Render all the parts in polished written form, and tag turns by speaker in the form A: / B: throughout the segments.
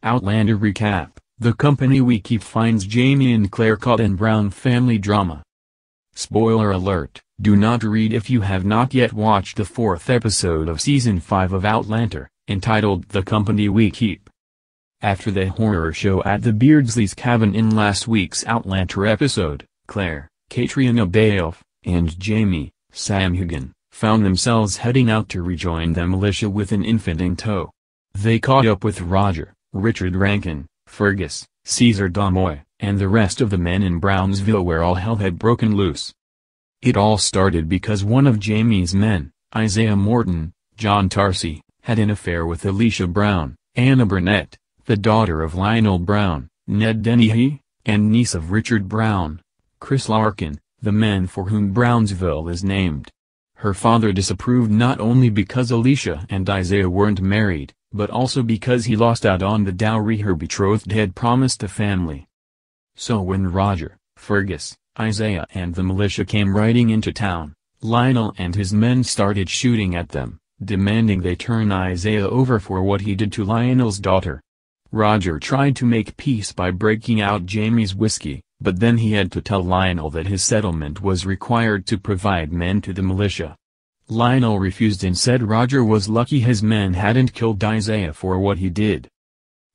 A: Outlander recap: The company we keep finds Jamie and Claire caught in Brown family drama. Spoiler alert, do not read if you have not yet watched the fourth episode of Season 5 of Outlander, entitled The Company We Keep. After the horror show at the Beardsleys' cabin in last week's Outlander episode, Claire, Katrina Balfe, and Jamie, Sam Hugan, found themselves heading out to rejoin the militia with an infant in tow. They caught up with Roger, Richard Rankin, Fergus, Caesar Damoy, and the rest of the men in Brownsville where all hell had broken loose. It all started because one of Jamie's men, Isaiah Morton, John Tarsi, had an affair with Alicia Brown, Anna Burnett, the daughter of Lionel Brown, Ned Dennehy, and niece of Richard Brown, Chris Larkin, the man for whom Brownsville is named. Her father disapproved not only because Alicia and Isaiah weren't married, but also because he lost out on the dowry her betrothed had promised the family. So when Roger, Fergus, Isaiah and the militia came riding into town, Lionel and his men started shooting at them, demanding they turn Isaiah over for what he did to Lionel's daughter. Roger tried to make peace by breaking out Jamie's whiskey, but then he had to tell Lionel that his settlement was required to provide men to the militia. Lionel refused and said Roger was lucky his men hadn't killed Isaiah for what he did.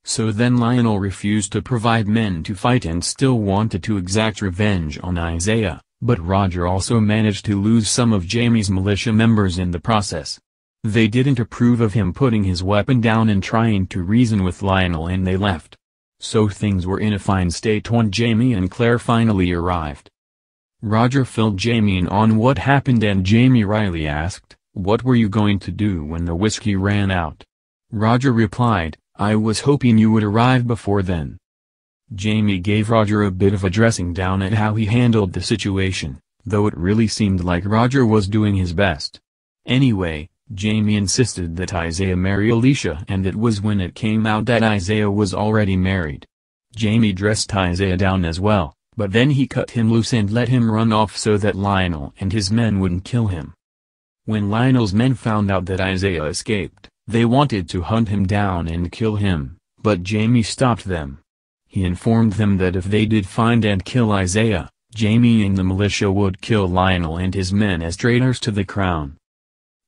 A: So then Lionel refused to provide men to fight and still wanted to exact revenge on Isaiah, but Roger also managed to lose some of Jamie's militia members in the process. They didn't approve of him putting his weapon down and trying to reason with Lionel and they left. So things were in a fine state when Jamie and Claire finally arrived. Roger filled Jamie in on what happened and Jamie wryly asked, "What were you going to do when the whiskey ran out?" Roger replied, "I was hoping you would arrive before then." Jamie gave Roger a bit of a dressing down at how he handled the situation, though it really seemed like Roger was doing his best. Anyway, Jamie insisted that Isaiah marry Alicia and it was when it came out that Isaiah was already married. Jamie dressed Isaiah down as well, but then he cut him loose and let him run off so that Lionel and his men wouldn't kill him. When Lionel's men found out that Isaiah escaped, they wanted to hunt him down and kill him, but Jamie stopped them. He informed them that if they did find and kill Isaiah, Jamie and the militia would kill Lionel and his men as traitors to the crown.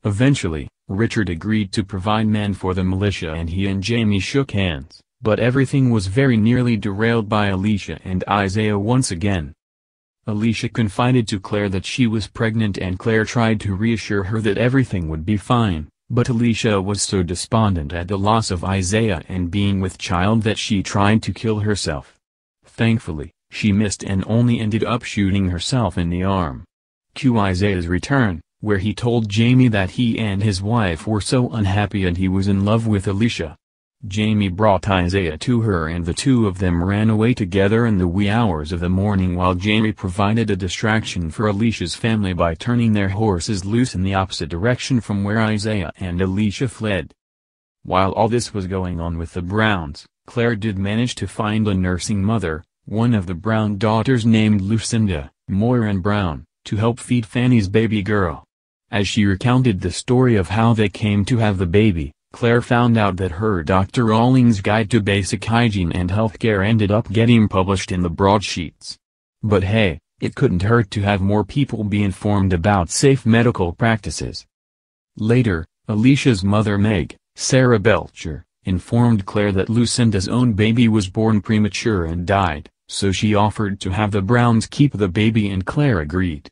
A: Eventually, Richard agreed to provide men for the militia and he and Jamie shook hands, but everything was very nearly derailed by Alicia and Isaiah once again. Alicia confided to Claire that she was pregnant and Claire tried to reassure her that everything would be fine, but Alicia was so despondent at the loss of Isaiah and being with child that she tried to kill herself. Thankfully, she missed and only ended up shooting herself in the arm. Cue Isaiah's return, where he told Jamie that he and his wife were so unhappy and he was in love with Alicia. Jamie brought Isaiah to her and the two of them ran away together in the wee hours of the morning while Jamie provided a distraction for Alicia's family by turning their horses loose in the opposite direction from where Isaiah and Alicia fled. While all this was going on with the Browns, Claire did manage to find a nursing mother, one of the Brown daughters named Lucinda, Moira Brown, to help feed Fanny's baby girl. As she recounted the story of how they came to have the baby, Claire found out that her Dr. Rawlings' Guide to Basic Hygiene and Healthcare ended up getting published in the broadsheets. But hey, it couldn't hurt to have more people be informed about safe medical practices. Later, Alicia's mother Meg, Sarah Belcher, informed Claire that Lucinda's own baby was born premature and died, so she offered to have the Browns keep the baby and Claire agreed.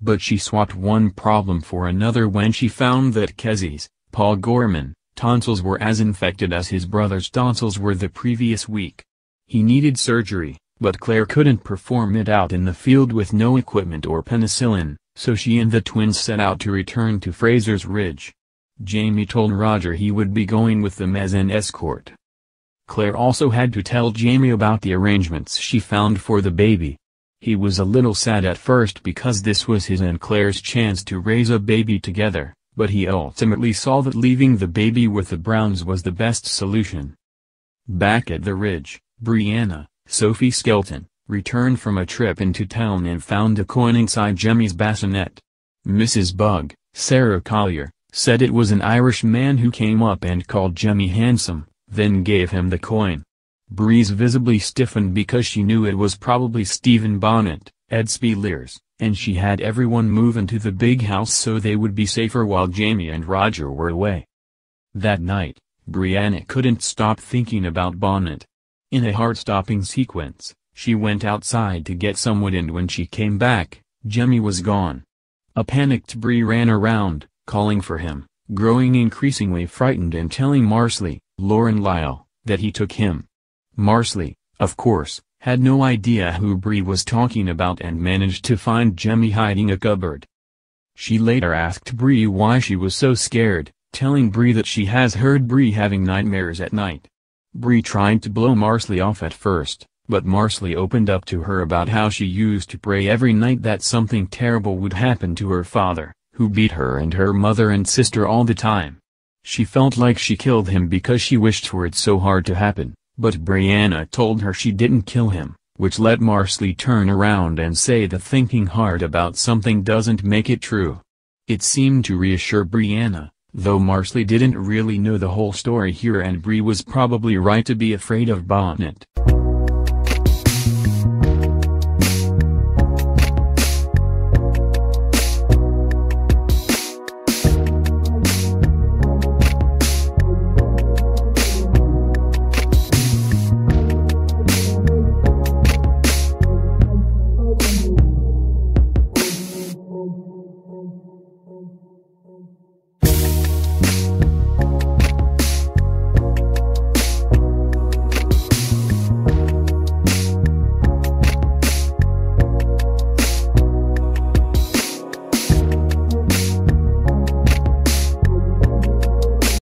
A: But she swapped one problem for another when she found that Kezzy's, Paul Gorman, tonsils were as infected as his brother's tonsils were the previous week. He needed surgery, but Claire couldn't perform it out in the field with no equipment or penicillin, so she and the twins set out to return to Fraser's Ridge. Jamie told Roger he would be going with them as an escort. Claire also had to tell Jamie about the arrangements she found for the baby. He was a little sad at first because this was his and Claire's chance to raise a baby together, but he ultimately saw that leaving the baby with the Browns was the best solution. Back at the Ridge, Brianna, Sophie Skelton, returned from a trip into town and found a coin inside Jemmy's bassinet. Mrs. Bug, Sarah Collier, said it was an Irish man who came up and called Jemmy handsome, then gave him the coin. Breeze visibly stiffened because she knew it was probably Stephen Bonnet, Ed Spielers, and she had everyone move into the big house so they would be safer while Jamie and Roger were away. That night, Brianna couldn't stop thinking about Bonnet. In a heart-stopping sequence, she went outside to get some wood, and when she came back, Jemmy was gone. A panicked Bree ran around, calling for him, growing increasingly frightened and telling Marsley, Lauren Lyle, that he took him. Marsley, of course, had no idea who Bree was talking about and managed to find Jemmy hiding a cupboard. She later asked Bree why she was so scared, telling Bree that she has heard Bree having nightmares at night. Bree tried to blow Marsley off at first, but Marsley opened up to her about how she used to pray every night that something terrible would happen to her father, who beat her and her mother and sister all the time. She felt like she killed him because she wished for it so hard to happen, but Brianna told her she didn't kill him, which let Marsley turn around and say that thinking hard about something doesn't make it true. It seemed to reassure Brianna, though Marsley didn't really know the whole story here, and Bree was probably right to be afraid of Bonnet.